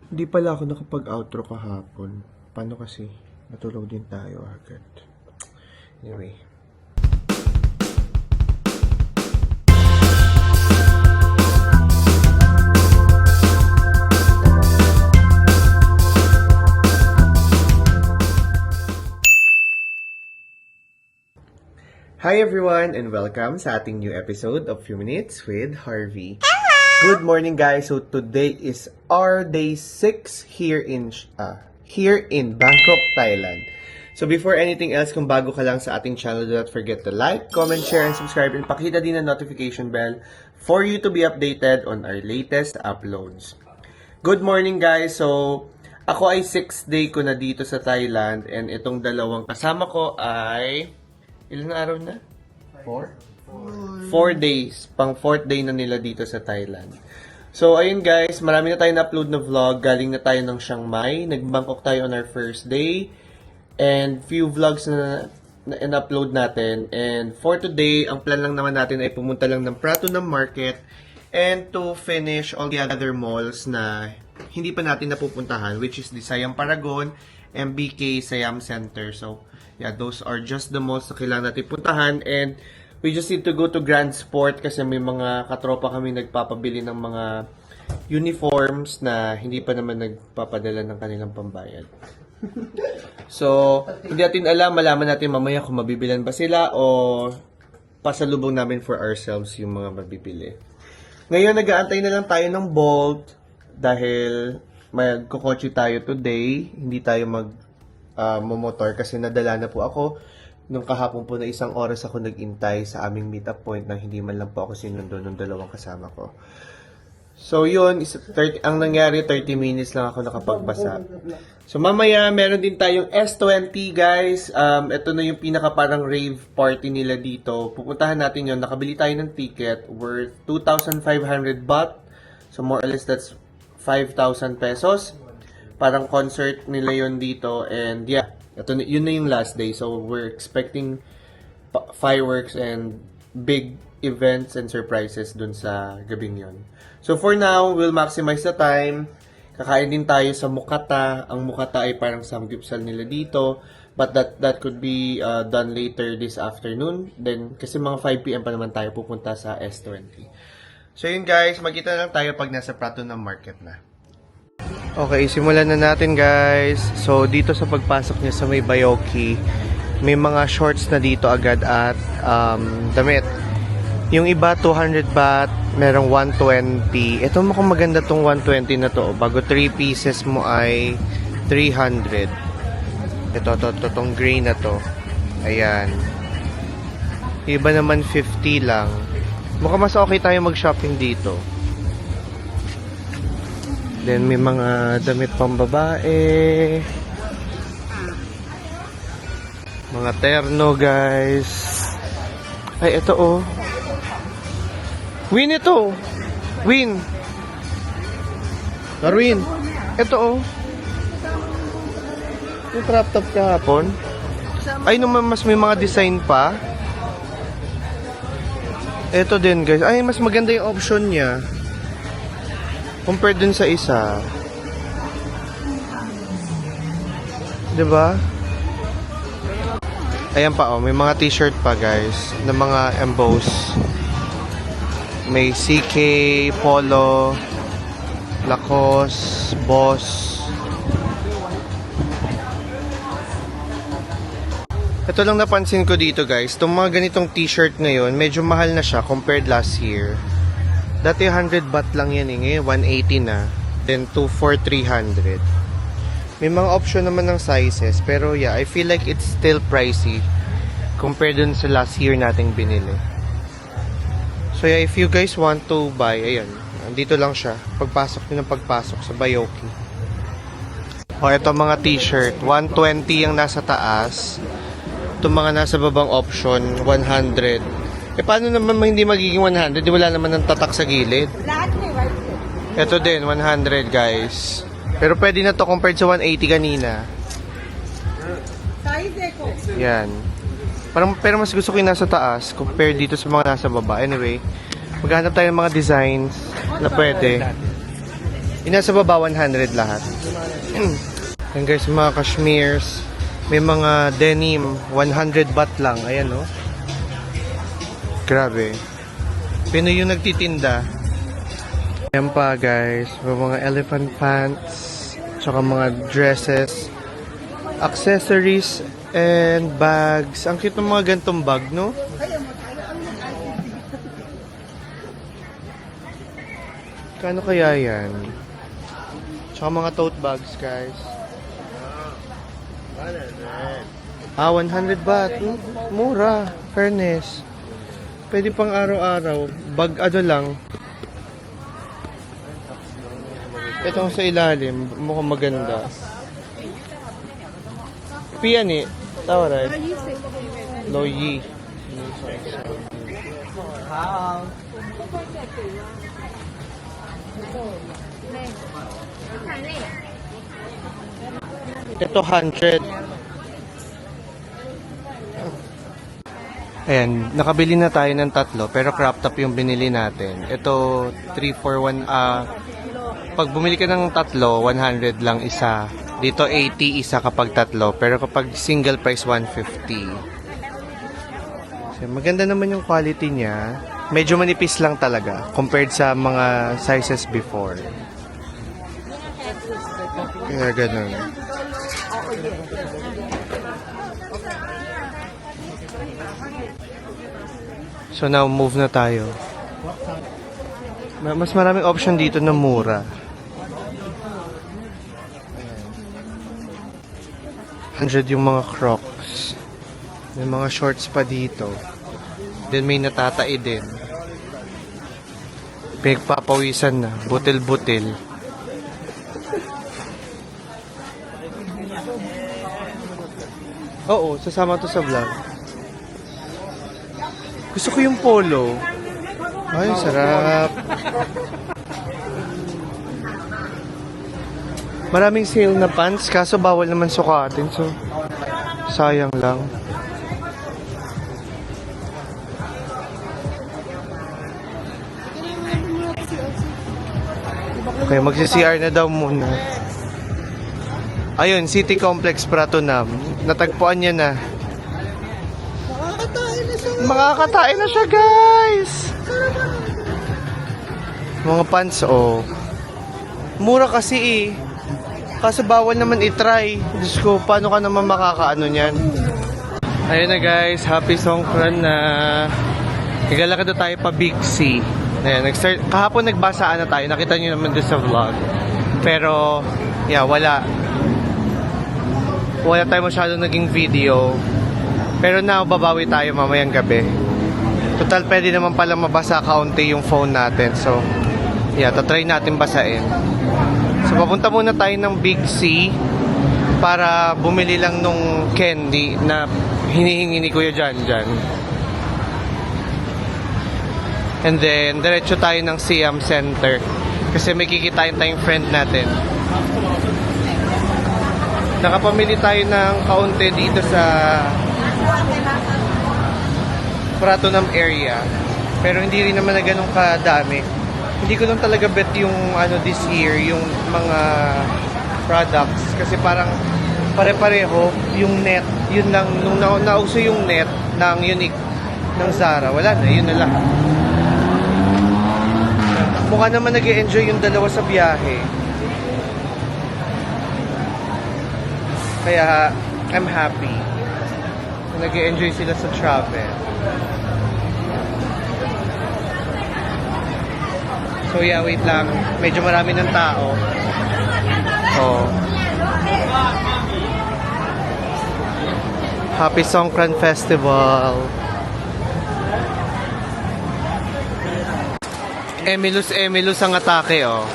Hindi pala ako nakapag-outro kahapon. Paano kasi? Natulog din tayo agad. Anyway. Hi everyone and welcome sa ating new episode of Few Minutes with Harvey. Good morning guys. So today is our day 6 here in Bangkok, Thailand. So before anything else, kung bago ka lang sa ating channel, do not forget to like, comment, share, and subscribe, and pakita din ang notification bell for you to be updated on our latest uploads. Good morning guys. So ako ay 6th day ko na dito sa Thailand, and itong dalawang kasama ko ay ilang araw na? 4 days. Pang 4th day na nila dito sa Thailand. So, ayun guys, marami na tayo na-upload na vlog. Galing na tayo ng Chiang Mai. Nag-Bangkok tayo on our first day. And few vlogs na in-upload natin. And for today, ang plan lang naman natin ay pumunta lang ng Pratunam Market and to finish all the other malls na hindi pa natin napupuntahan, which is the Siam Paragon, MBK, Siam Center. So, yeah, those are just the malls na kailangan natin puntahan. And we just need to go to Grand Sport kasi may mga katropa kami nagpapabili ng mga uniforms na hindi pa naman nagpapadala ng kanilang pambayad. So, hindi natin alam, malaman natin mamaya kung mabibilan ba sila o pasalubong namin for ourselves yung mga mabibili. Ngayon, nag-aantay na lang tayo ng Bolt dahil magkukotse tayo today. Hindi tayo momotor kasi nadala na po ako. Nung kahapon po na 1 oras ako nag-intay sa aming meet-up point na hindi man lang po ako sinundo ng dalawang kasama ko. So yun, ang nangyari 30 minutes lang ako nakapagbasa. So mamaya meron din tayong S20 guys. Ito na yung pinaka parang rave party nila dito. Pupuntahan natin yun. Nakabili tayo ng ticket worth 2,500 baht. So more or less that's 5,000 pesos. Parang concert nila yun dito. And yeah, yun na yung last day. So, we're expecting fireworks and big events and surprises dun sa gabing yun. So, for now, we'll maximize the time. Kakain din tayo sa Mukata. Ang Mukata ay parang samgyeopsal nila dito. But that could be done later this afternoon. Then, kasi mga 5 PM pa naman tayo pupunta sa S20. So, yun guys. Magkita lang tayo pag nasa Pratunam Market na. Okay, simulan na natin guys. So, dito sa pagpasok niya sa may Bayoki, may mga shorts na dito agad at damit. Yung iba, 200 baht, merong 120. Ito mukhang maganda tong 120 na to. Bago 3 pieces mo ay 300. Tong gray na to. Ayan. Iba naman 50 lang. Mukhang mas okay tayo mag-shopping dito. Then may mga damit pang babae. Mga terno guys. Ay, ito oh. Win ito. Win. Darwin. Ito oh. Yung crop top kahapon. Ay, naman mas may mga design pa. Ito din guys. Ay, mas maganda yung option niya compared dun sa isa. Diba? Ayan pa oh, may mga t-shirt pa guys, na mga emboss. May CK, Polo, Lacoste, Boss. Ito lang napansin ko dito guys, itong mga ganitong t-shirt ngayon, medyo mahal na siya compared last year. Dati 100 baht lang yan eh. Ngayon 180 na. Then 2 for 300. May mga option naman ng sizes. Pero yeah, I feel like it's still pricey compared dun sa last year nating binili. So yeah, if you guys want to buy, ayan. Andito lang siya. Pagpasok nyo ng pagpasok sa Bayoki. O, ito mga t-shirt. 120 yung nasa taas. Itong mga nasa babang option, 100. Eh, paano naman hindi magiging 100? Di wala naman ng tatak sa gilid. Ito din, 100 guys. Pero pwede na to compared sa 180 kanina. Yan. Pero mas gusto ko yung nasa taas compared dito sa mga nasa baba. Anyway, maghanap tayo ng mga designs na pwede. Yung nasa baba, 100 lahat. Ayan guys, mga cashmeres. May mga denim, 100 baht lang. Ayan, no? Grabe. Pinoy yung nagtitinda. Ayan pa, guys. May mga elephant pants. Tsaka mga dresses. Accessories and bags. Ang cute ng mga gantong bag, no? Kano kaya yan? Tsaka mga tote bags, guys. 100 baht. Mura. Fairness. Pwede pang araw-araw. Bag ano lang. Itong sa ilalim. Mukhang maganda. Piyan eh. Tawa right? Loyi. Ito 100. Ayan, nakabili na tayo ng tatlo pero crop top yung binili natin. Ito 341 pag bumili ka ng tatlo, 100 lang isa. Dito 80 isa kapag tatlo, pero kapag single price 150. So, maganda naman yung quality niya. Medyo manipis lang talaga compared sa mga sizes before. Kaya ganun. So now, move na tayo. Mas maraming option dito na mura. 100 yung mga Crocs. May mga shorts pa dito. Then may natatai din. Pinagpapawisan na. Butil-butil. Oo, sasama to sa vlog. Gusto ko yung polo. Ay, sarap. Maraming sale na pants, kaso bawal naman sukatin. So, sayang lang. Okay, magsi-CR na daw muna. Ayun, City Complex Pratunam. Natagpuan niya na. Makakatayin na siya, guys! Mga pants, oh. Mura kasi eh. Kaso bawal naman i-try. Diyos ko, paano ka naman makakaano niyan? Ayun na guys, happy Songkran na. Igalakad na tayo pa Big C. Ayan, kahapon nagbasaan na tayo. Nakita niyo naman doon sa vlog. Pero, yeah, wala. Wala tayo masyadong naging video. Pero now, babawi tayo mamayang gabi. Total, pwede naman pala mabasa kaunti yung phone natin. So, yeah, tatry natin basain. So, papunta muna tayo ng Big C para bumili lang nung candy na hinihingi ni Kuya Janjan. And then, diretso tayo ng Siam Center kasi may kikitain tayong friend natin. Nakapamili tayo ng kaunti dito sa Pratunam area. Pero hindi rin naman na ganun kadami. Hindi ko lang talaga bet yung this year, yung mga products. Kasi parang pare-pareho yung net. Yun lang, nung nauso yung net ng Unique ng Zara. Wala na, yun na lang. Mukha naman nag-e-enjoy yung dalawa sa biyahe. Kaya, I'm happy. Nag-e-enjoy sila sa travel. So yeah, wait lang. Medyo marami ng tao. Oh. Happy Songkran Festival. Emilus ang atake, oh.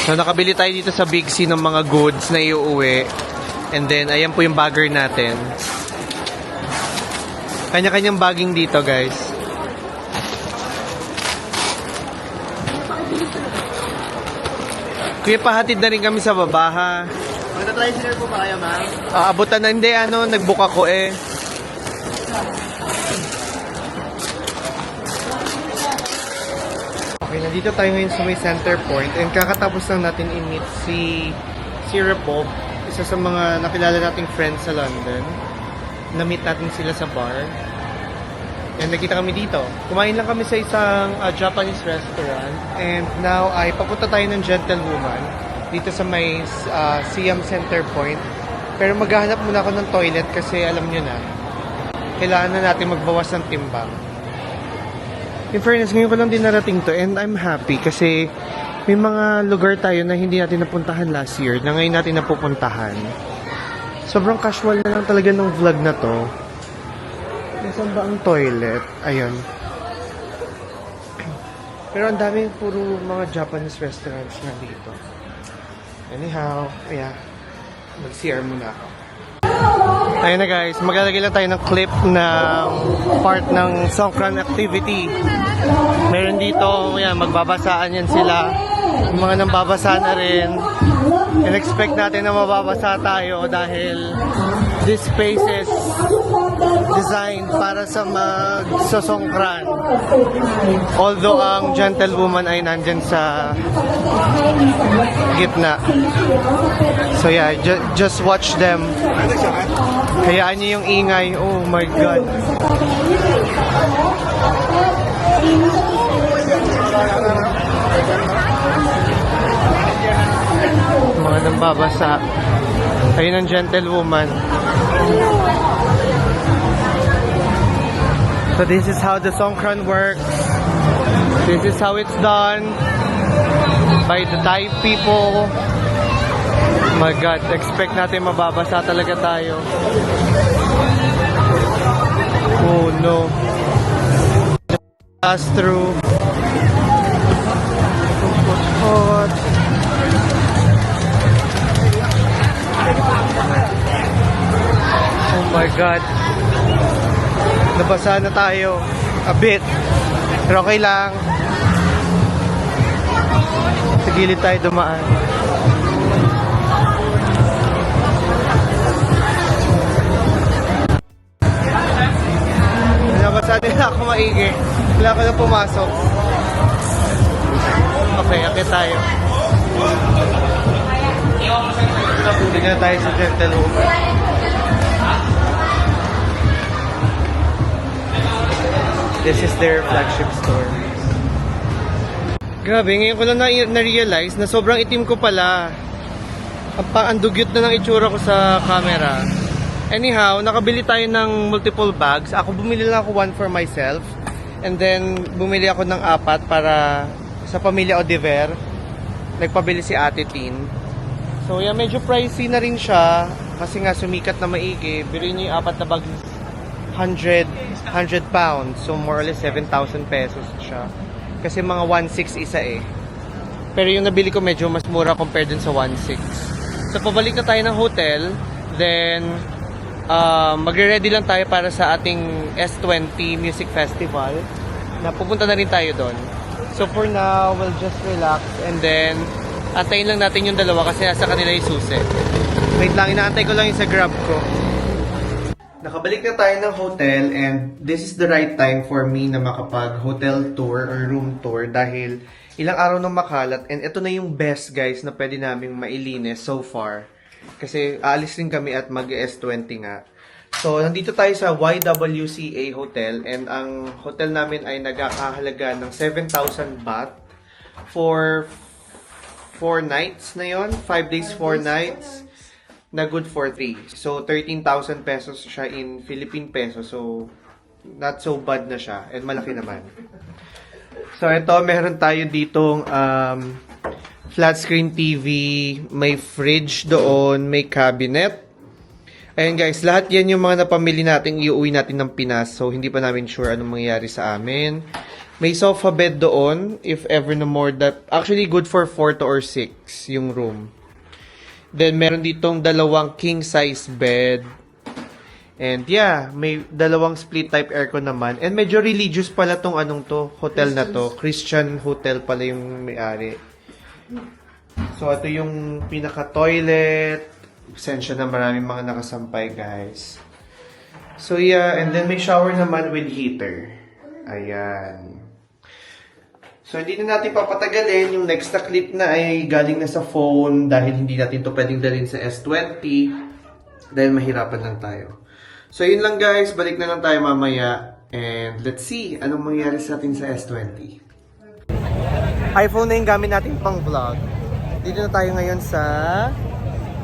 So, nakabili tayo dito sa Big C ng mga goods na iuuwi. And then, ayan po yung bagger natin. Kanya-kanyang bagging dito, guys. Kuya, pahatid na rin kami sa baba, ha? Magta-tricycle po ba kayo, ma'am? Abutan na, hindi, nagbook ako eh. Nandito tayo ngayon sa may center point and kakatapos lang natin i-meet si Repop, isa sa mga nakilala nating friends sa London. Na-meet natin sila sa bar. And nakita kami dito. Kumain lang kami sa isang Japanese restaurant. And now ay papunta tayo ng Gentlewoman dito sa may Siam Center Point. Pero maghahanap muna ako ng toilet kasi alam nyo na, kailangan na natin magbawas ng timbang. In fairness, ngayon ko lang din narating to and I'm happy kasi may mga lugar tayo na hindi natin napuntahan last year na ngayon natin napupuntahan. Sobrang casual na lang talaga ng vlog na to. Nasaan ba ang toilet? Ayun. Pero ang daming puro mga Japanese restaurants na dito. Anyhow, yeah. Mag-CR muna ako. Ayun na guys, maglalagay lang tayo ng clip ng part ng Songkran activity. Meron dito, yan, magbabasaan yan sila. Yung mga nambabasa na rin. And expect natin na mababasa tayo dahil this space is designed para sa magsosongkran. Although ang Gentlewoman ay nandyan sa gitna. So yeah, just watch them. Hayaan niyo yung ingay. Oh my God. Mga nambabasa. Ayun ang Gentlewoman. So this is how the Songkran works. This is how it's done by the Thai people. Oh my God, expect natin mababasa talaga tayo. Oh no. Pass through. Hot. Oh my God. Nabasa na tayo. A bit. Pero okay lang. Sa gilid tayo dumaan. Nabasa din ako maigi. Wala ko na pumasok. Okay, akit tayo. Tignan na tayo sa Gentlewoman. This is their flagship store. Grabe, ngayon ko lang na-realize na sobrang itim ko pala. Ang dugyot na ng itsura ko sa camera. Anyhow, nakabili tayo ng multiple bags. Ako bumili lang ako one for myself. And then, bumili ako ng 4 para sa pamilya Odiver. Nagpabili si Ate Tin. So, yeah, medyo pricey na rin siya. Kasi nga, sumikat na maigi. Bili niyo yung 4 na bag, 100 pounds. So, more or less 7,000 pesos siya. Kasi mga 1.6 isa eh. Pero yung nabili ko medyo mas mura compared dun sa 1.6. So, pabalik na tayo ng hotel. Then, magre-ready lang tayo para sa ating S20 Music Festival. Na pupunta na rin tayo doon. So, for now, we'll just relax. And then, antayin lang natin yung dalawa kasi nasa kanila yung susi. Wait lang, inaantay ko lang yung sa Grab ko. Nakabalik na tayo ng hotel and this is the right time for me na makapag hotel tour or room tour dahil ilang araw nang makalat and ito na yung best guys na pwede naming mailinis so far. Kasi aalis rin kami at mag-S20 nga. So, nandito tayo sa YWCA Hotel and ang hotel namin ay nagkakahalaga ng 7,000 baht for 4 nights na yon, 5 days, 4 nights. Na good for 3. So, 13,000 pesos siya in Philippine peso. So, not so bad na siya. And malaki naman. So, ito, meron tayo ditong flat screen TV, may fridge doon, may cabinet. Ayan guys, lahat yan yung mga napamili natin, iuwi natin ng Pinas. So, hindi pa namin sure anong mangyayari sa amin. May sofa bed doon, if ever no more that, actually good for 4 or 6 yung room. Then, meron ditong 2 king size bed. And yeah, may 2 split type aircon naman. And medyo religious pala tong anong to, hotel na to. Christian hotel pala yung may-ari. So, ito yung pinaka-toilet. Pasensya na maraming mga nakasampay, guys. So, yeah. And then, may shower naman with heater. Ayan. So, hindi na natin papatagalin. Yung next na clip na ay galing na sa phone dahil hindi natin to pwedeng dalhin sa S20 dahil mahirapan lang tayo. So, yun lang guys. Balik na lang tayo mamaya. And let's see anong mangyayari sa atin sa S20. iPhone na yung gamit natin pang vlog. Dito na tayo ngayon sa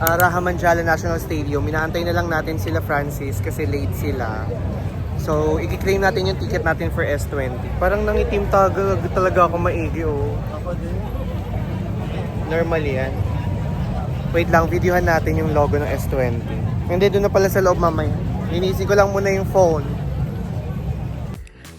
Raha Mandjala National Stadium. Minaantay na lang natin sila Francis kasi late sila. So, i-claim natin yung ticket natin for S20. Parang nangitim talaga ako maigi, oh. Ako din. Normally yan. Wait lang, videohan natin yung logo ng S20. Hindi, doon na pala sa loob mamaya. Linisin ko lang muna yung phone.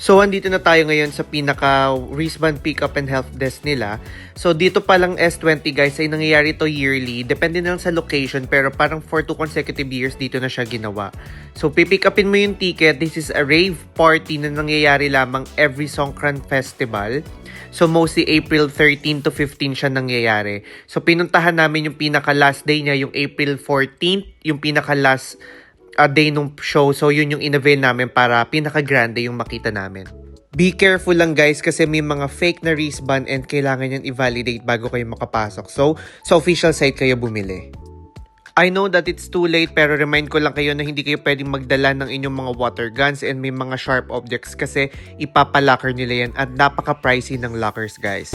So, andito na tayo ngayon sa pinaka wristband pickup and help desk nila. So, dito palang S20 guys ay nangyayari to yearly. Depende na lang sa location pero parang for 2 consecutive years dito na siya ginawa. So, pipick upin mo yung ticket. This is a rave party na nangyayari lamang every Songkran Festival. So, mostly April 13 to 15 siya nangyayari. So, pinuntahan namin yung pinaka last day niya, yung April 14th, yung pinaka last day nung show. So, yun yung in-avail namin para pinaka-grande yung makita namin. Be careful lang guys kasi may mga fake na wristband and kailangan yan i-validate bago kayo makapasok. So, sa official site kayo bumili. I know that it's too late pero remind ko lang kayo na hindi kayo pwedeng magdala ng inyong mga water guns and may mga sharp objects kasi ipapalocker nila yan at napaka-pricey ng lockers guys.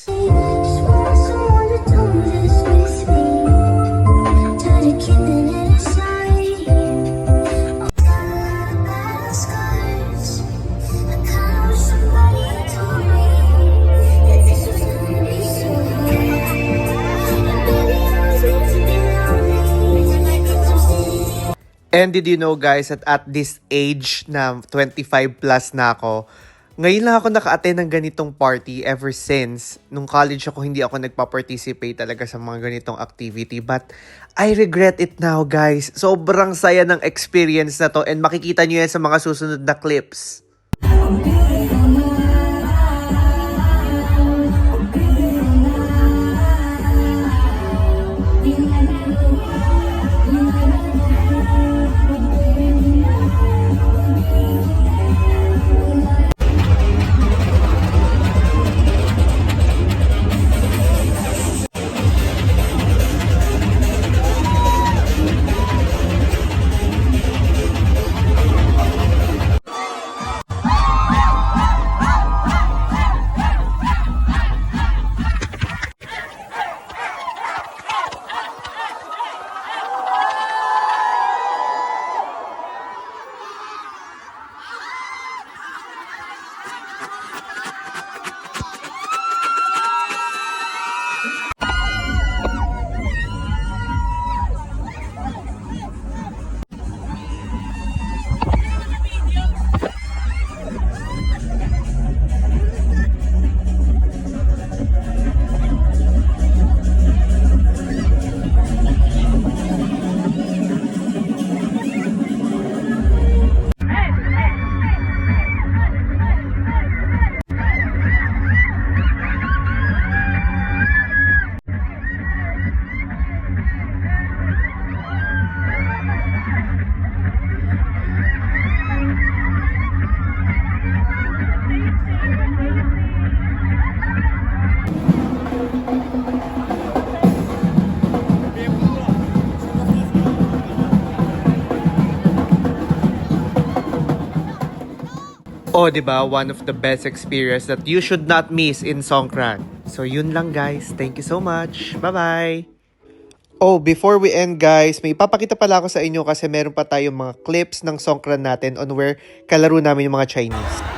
And did you know guys that at this age na 25 plus na ako, ngayon lang ako naka-attend ng ganitong party ever since. Nung college ako, hindi ako nagpa-participate talaga sa mga ganitong activity. But I regret it now guys. Sobrang saya ng experience na to and makikita nyo yan sa mga susunod na clips. Oh, diba? One of the best experience that you should not miss in Songkran. So, yun lang guys. Thank you so much. Bye-bye! Oh, before we end guys, may ipapakita pala ako sa inyo kasi meron pa tayong mga clips ng Songkran natin on where kalaro namin yung mga Chinese.